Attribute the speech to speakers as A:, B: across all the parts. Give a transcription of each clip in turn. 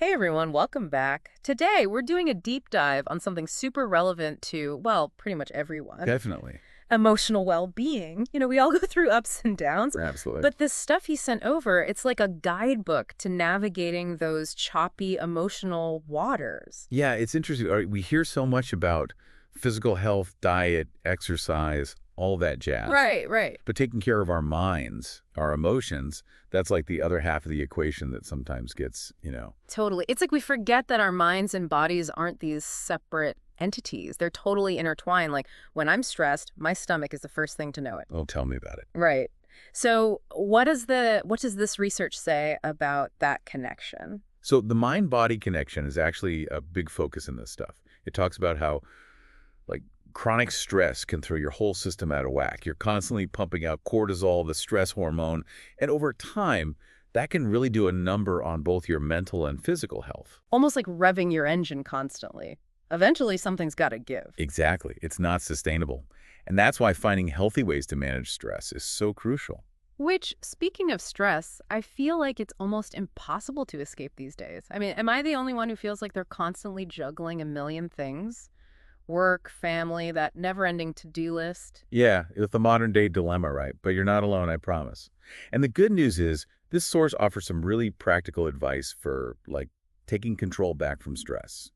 A: Hey everyone, welcome back. Today we're doing a deep dive on something super relevant to, well, pretty much everyone.
B: Definitely.
A: Emotional well-being. We all go through ups and downs,
B: Absolutely.
A: but this stuff he sent over, it's like a guidebook to navigating those choppy emotional waters.
B: Yeah, it's interesting. We hear so much about physical health, diet, exercise, all that jazz.
A: Right, right.
B: But taking care of our minds, our emotions, that's like the other half of the equation that sometimes gets.
A: Totally. It's like we forget that our minds and bodies aren't these separate entities. They're totally intertwined. Like when I'm stressed, my stomach is the first thing to know it.
B: Oh, tell me about it.
A: Right. So what does this research say about that connection?
B: So the mind-body connection is actually a big focus in this stuff. It talks about how like chronic stress can throw your whole system out of whack. You're constantly pumping out cortisol, the stress hormone, and over time, that can really do a number on both your mental and physical health.
A: Almost like revving your engine constantly. Eventually something's got to give.
B: Exactly. It's not sustainable. And that's why finding healthy ways to manage stress is so crucial.
A: Which, speaking of stress, I feel like it's almost impossible to escape these days. I mean, am I the only one who feels like they're constantly juggling a million things? Work, family, that never-ending to-do list.
B: Yeah, it's the modern day dilemma, right? But you're not alone, I promise. And the good news is this source offers some really practical advice for taking control back from stress.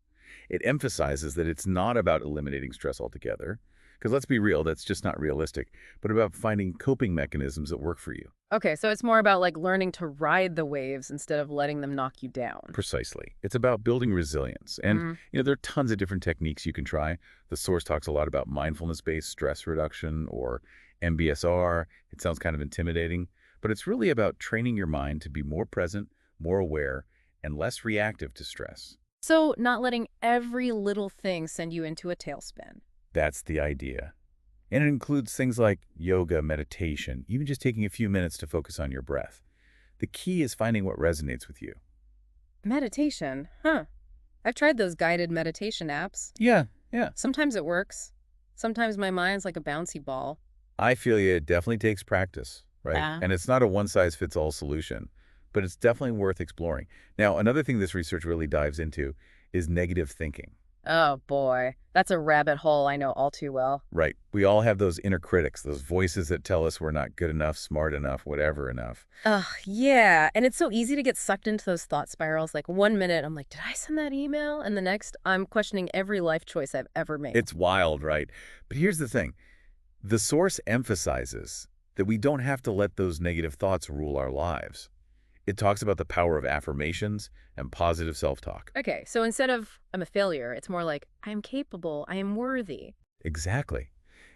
B: It emphasizes that it's not about eliminating stress altogether, because let's be real, that's just not realistic, but about finding coping mechanisms that work for you.
A: Okay, so it's more about like learning to ride the waves instead of letting them knock you down.
B: Precisely. It's about building resilience. And there are tons of different techniques you can try. The source talks a lot about mindfulness-based stress reduction or MBSR. It sounds kind of intimidating, but it's really about training your mind to be more present, more aware, and less reactive to stress.
A: So, not letting every little thing send you into a tailspin.
B: That's the idea. And it includes things like yoga, meditation, even just taking a few minutes to focus on your breath. The key is finding what resonates with you.
A: Meditation, huh? I've tried those guided meditation apps.
B: Yeah, yeah.
A: Sometimes it works. Sometimes my mind's like a bouncy ball.
B: I feel you. It definitely takes practice, right?
A: Yeah.
B: And it's not a one-size-fits-all solution, but it's definitely worth exploring. Now, another thing this research really dives into is negative thinking.
A: Oh boy, that's a rabbit hole I know all too well.
B: Right. We all have those inner critics, those voices that tell us we're not good enough, smart enough, whatever enough.
A: Ugh, yeah. And it's so easy to get sucked into those thought spirals. Like one minute, I'm like, did I send that email? And the next, I'm questioning every life choice I've ever made.
B: It's wild, right? But here's the thing. The source emphasizes that we don't have to let those negative thoughts rule our lives. It talks about the power of affirmations and positive self-talk.
A: Okay, so instead of I'm a failure, it's more like I am capable, I am worthy.
B: Exactly.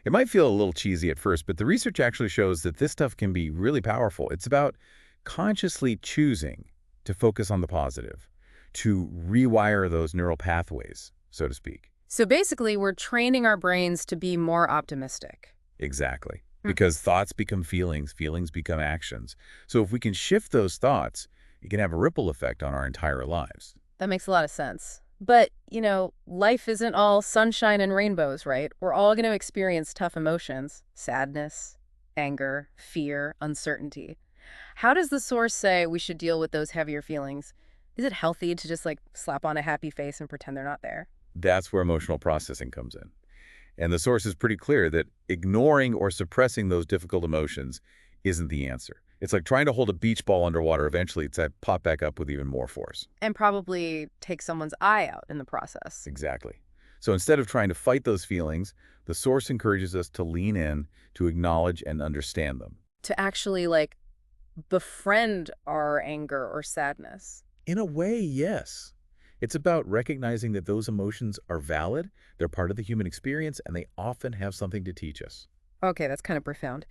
B: It might feel a little cheesy at first, but the research actually shows that this stuff can be really powerful. It's about consciously choosing to focus on the positive, to rewire those neural pathways, so to speak.
A: So basically, we're training our brains to be more optimistic.
B: Exactly.
A: Hmm.
B: Because thoughts become feelings, feelings become actions. So if we can shift those thoughts, it can have a ripple effect on our entire lives.
A: That makes a lot of sense. But, life isn't all sunshine and rainbows, right? We're all going to experience tough emotions, sadness, anger, fear, uncertainty. How does the source say we should deal with those heavier feelings? Is it healthy to just like slap on a happy face and pretend they're not there?
B: That's where emotional processing comes in. And the source is pretty clear that ignoring or suppressing those difficult emotions isn't the answer. It's like trying to hold a beach ball underwater. Eventually, it's that pop back up with even more force.
A: And probably take someone's eye out in the process.
B: Exactly. So instead of trying to fight those feelings, the source encourages us to lean in, to acknowledge and understand them.
A: To actually like befriend our anger or sadness.
B: In a way, yes. It's about recognizing that those emotions are valid, they're part of the human experience, and they often have something to teach us.
A: Okay, that's kind of profound.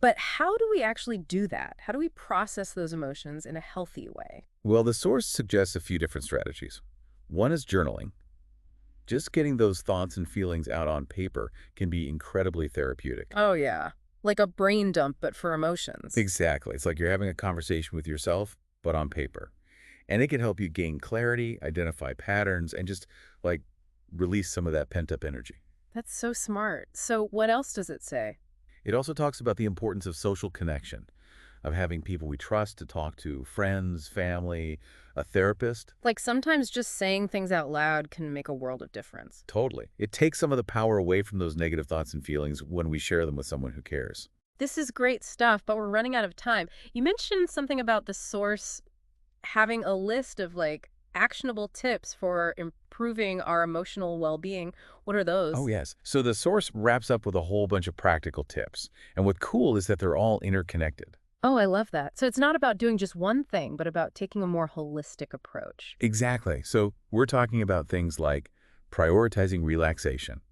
A: But how do we actually do that? How do we process those emotions in a healthy way?
B: Well, the source suggests a few different strategies. One is journaling. Just getting those thoughts and feelings out on paper can be incredibly therapeutic.
A: Oh, yeah. Like a brain dump, but for emotions.
B: Exactly. It's like you're having a conversation with yourself, but on paper. And it can help you gain clarity, identify patterns, and just like release some of that pent-up energy.
A: That's so smart. So what else does it say?
B: It also talks about the importance of social connection. of having people we trust to talk to, friends, family, a therapist.
A: Like sometimes just saying things out loud can make a world of difference.
B: Totally. It takes some of the power away from those negative thoughts and feelings when we share them with someone who cares.
A: This is great stuff, but we're running out of time. You mentioned something about the source having a list of like actionable tips for improving our emotional well-being. What are
B: Oh,
A: those?
B: yes. So the source wraps up with a whole bunch of practical tips. And what's cool is that they're all interconnected.
A: Oh, I love that. So it's not about doing just one thing, but about taking a more holistic approach.
B: Exactly. So we're talking about things like prioritizing relaxation,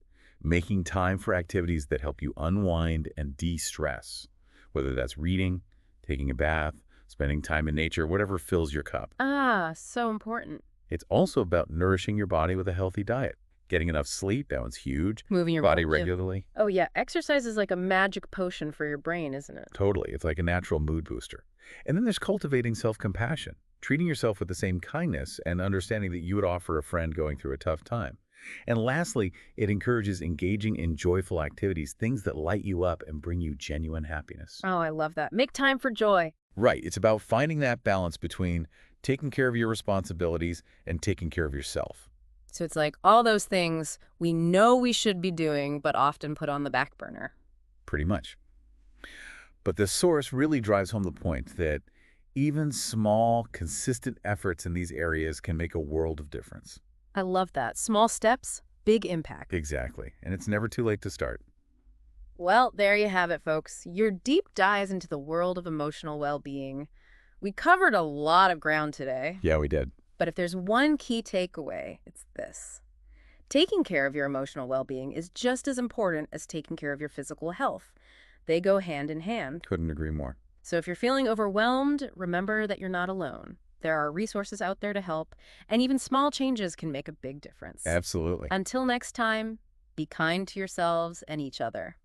B: making time for activities that help you unwind and de-stress, whether that's reading, taking a bath, spending time in nature, whatever fills your cup.
A: Ah, so important.
B: It's also about nourishing your body with a healthy diet. Getting enough sleep, that one's huge.
A: Moving your
B: Body
A: body too.
B: regularly.
A: Oh, yeah. Exercise is like a magic potion for your brain, isn't it?
B: Totally. It's like a natural mood booster. And then there's cultivating self-compassion, treating yourself with the same kindness and understanding that you would offer a friend going through a tough time. And lastly, it encourages engaging in joyful activities, things that light you up and bring you genuine happiness.
A: Oh, I love that. Make time for joy.
B: Right. It's about finding that balance between taking care of your responsibilities and taking care of yourself.
A: So it's like all those things we know we should be doing, but often put on the back burner.
B: Pretty much. But the source really drives home the point that even small, consistent efforts in these areas can make a world of difference.
A: I love that. Small steps, big impact.
B: Exactly. And it's never too late to start.
A: Well, there you have it, folks. Your deep dives into the world of emotional well-being. We covered a lot of ground today,
B: Yeah, we did.
A: but if there's one key takeaway, it's this. Taking care of your emotional well-being is just as important as taking care of your physical health. They go hand in hand.
B: Couldn't agree more.
A: So if you're feeling overwhelmed, remember that you're not alone. There are resources out there to help, and even small changes can make a big difference.
B: Absolutely.
A: Until next time, be kind to yourselves and each other.